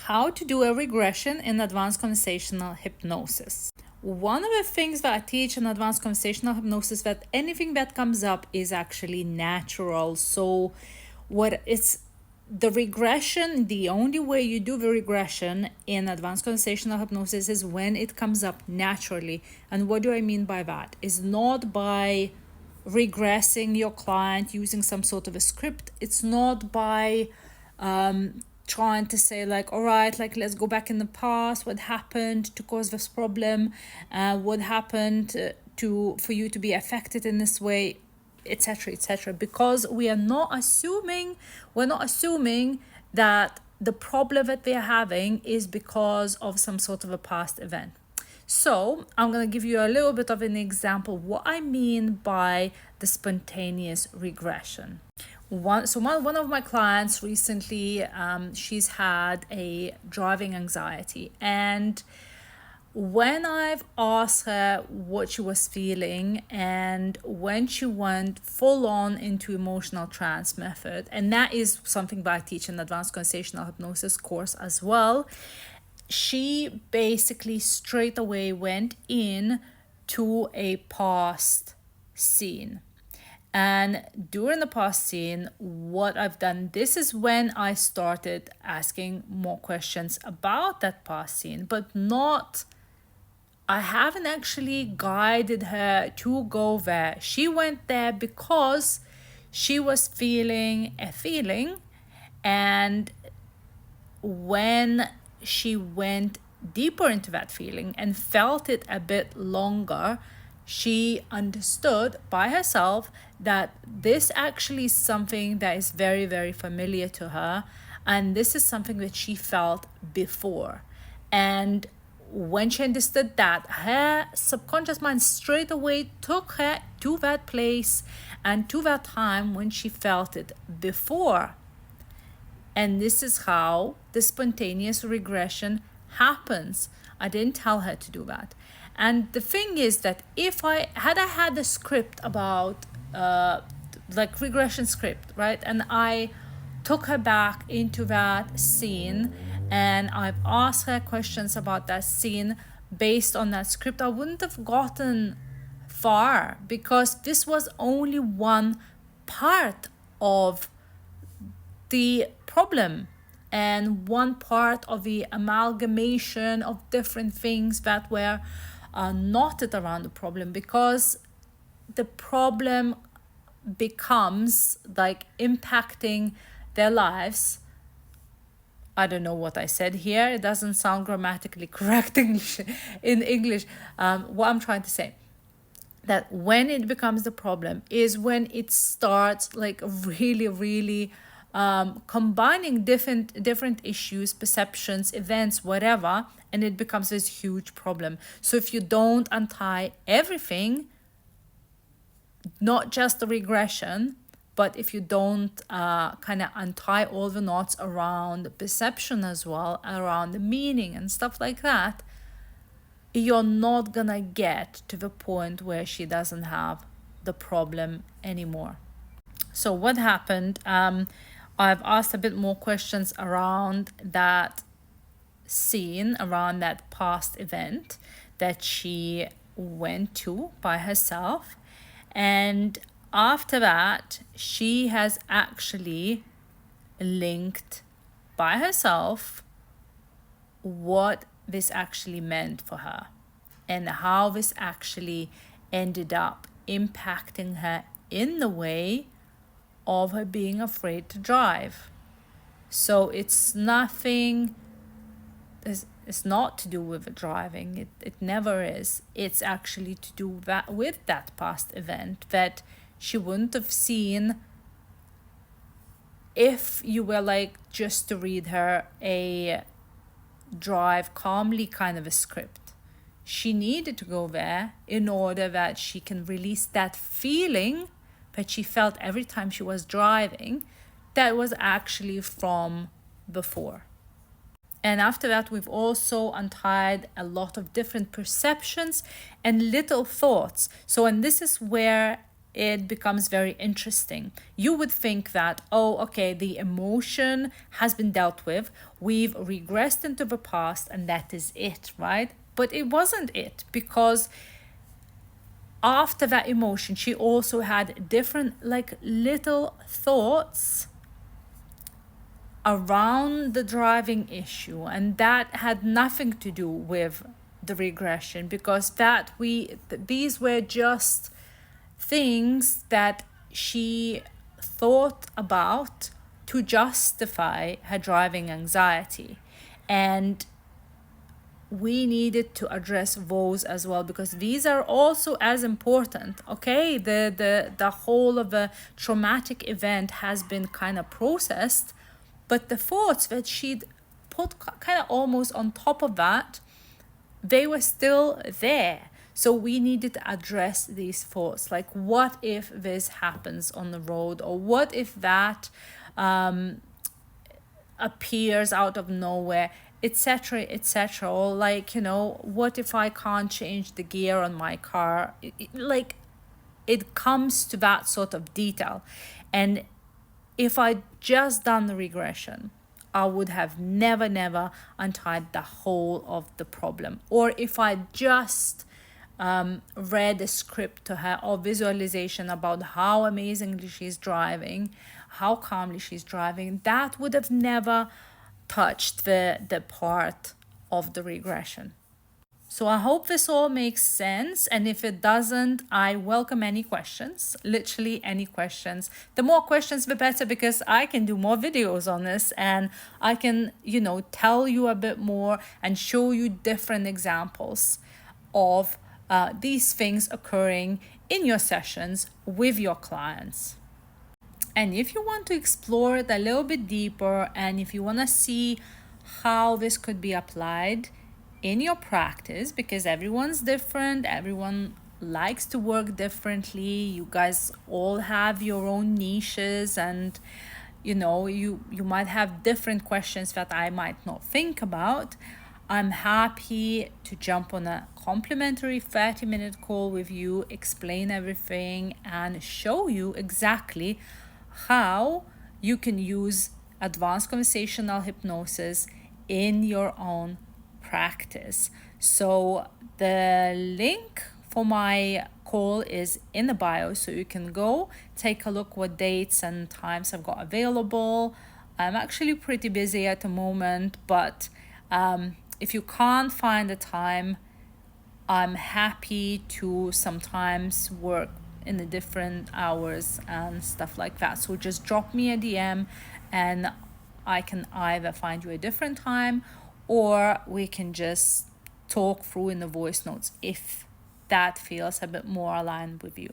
how to do a regression in advanced conversational hypnosis. One of the things that I teach in advanced conversational hypnosis, that anything that comes up is actually natural. So what it's the regression, the only way you do the regression in advanced conversational hypnosis is when it comes up naturally. And what do I mean by that? Is not by regressing your client using some sort of a script. It's not by trying to say like, all right, like let's go back in the past, what happened to cause this problem, what happened for you to be affected in this way, etc., etc. Because we're not assuming that the problem that they're having is because of some sort of a past event. So I'm going to give you a little bit of an example what I mean by the spontaneous regression. One of my clients recently, she's had a driving anxiety, and when I've asked her what she was feeling and when she went full on into emotional trance method, and that is something that I teach in Advanced Conversational Hypnosis course as well, she basically straight away went in to a past scene. And during the past scene, what I've done, this is when I started asking more questions about that past scene, but I haven't actually guided her to go there. She went there because she was feeling a feeling, and when she went deeper into that feeling and felt it a bit longer, she understood by herself that this actually is something that is very, very familiar to her, and this is something that she felt before. And when she understood that, her subconscious mind straight away took her to that place and to that time when she felt it before. And this is how the spontaneous regression happens. I didn't tell her to do that. And the thing is that if I had a script about like regression script, right? And I took her back into that scene and I've asked her questions about that scene based on that script, I wouldn't have gotten far, because this was only one part of the problem and one part of the amalgamation of different things that were knotted around the problem, because the problem becomes like impacting their lives. I don't know what I said here. It doesn't sound grammatically correct in English. What I'm trying to say, that when it becomes the problem is when it starts like really, really combining different issues, perceptions, events, whatever, and it becomes this huge problem. So if you don't untie everything, not just the regression, but if you don't kind of untie all the knots around the perception as well, around the meaning and stuff like that, you're not gonna get to the point where she doesn't have the problem anymore. So what happened? I've asked a bit more questions around that scene, around that past event that she went to by herself. And after that, she has actually linked by herself what this actually meant for her and how this actually ended up impacting her in the way of her being afraid to drive. So it's nothing, it's not to do with the driving. It never is. It's actually to do that with that past event that she wouldn't have seen if you were like just to read her a drive calmly kind of a script. She needed to go there in order that she can release that feeling that she felt every time she was driving that was actually from before. And after that, we've also untied a lot of different perceptions and little thoughts. So, and this is where it becomes very interesting. You would think that, oh, okay, the emotion has been dealt with, we've regressed into the past, and that is it, right? But it wasn't it, because after that emotion, she also had different, like, little thoughts around the driving issue, and that had nothing to do with the regression, because these were just things that she thought about to justify her driving anxiety. And we needed to address those as well, because these are also as important. Okay, the whole of a traumatic event has been kind of processed, but the thoughts that she'd put kind of almost on top of that, they were still there. So we needed to address these thoughts, like, what if this happens on the road, or what if that appears out of nowhere, etc., etc. Or, like, what if I can't change the gear on my car? Like, it comes to that sort of detail. And if I just done the regression, I would have never untied the whole of the problem. Or if I just read a script to her, or visualization about how amazingly she's driving, how calmly she's driving, that would have never touched the part of the regression. So I hope this all makes sense. And if it doesn't, I welcome any questions, literally any questions. The more questions, the better, because I can do more videos on this, and I can, tell you a bit more and show you different examples of these things occurring in your sessions with your clients. And if you want to explore it a little bit deeper, and if you want to see how this could be applied in your practice, because everyone's different, everyone likes to work differently, you guys all have your own niches, and you might have different questions that I might not think about, I'm happy to jump on a complimentary 30-minute call with you, explain everything, and show you exactly how you can use advanced conversational hypnosis in your own practice. So the link for my call is in the bio, so you can go take a look what dates and times I've got available. I'm actually pretty busy at the moment, but if you can't find the time, I'm happy to sometimes work in the different hours and stuff like that. So just drop me a DM, and I can either find you a different time, or we can just talk through in the voice notes if that feels a bit more aligned with you.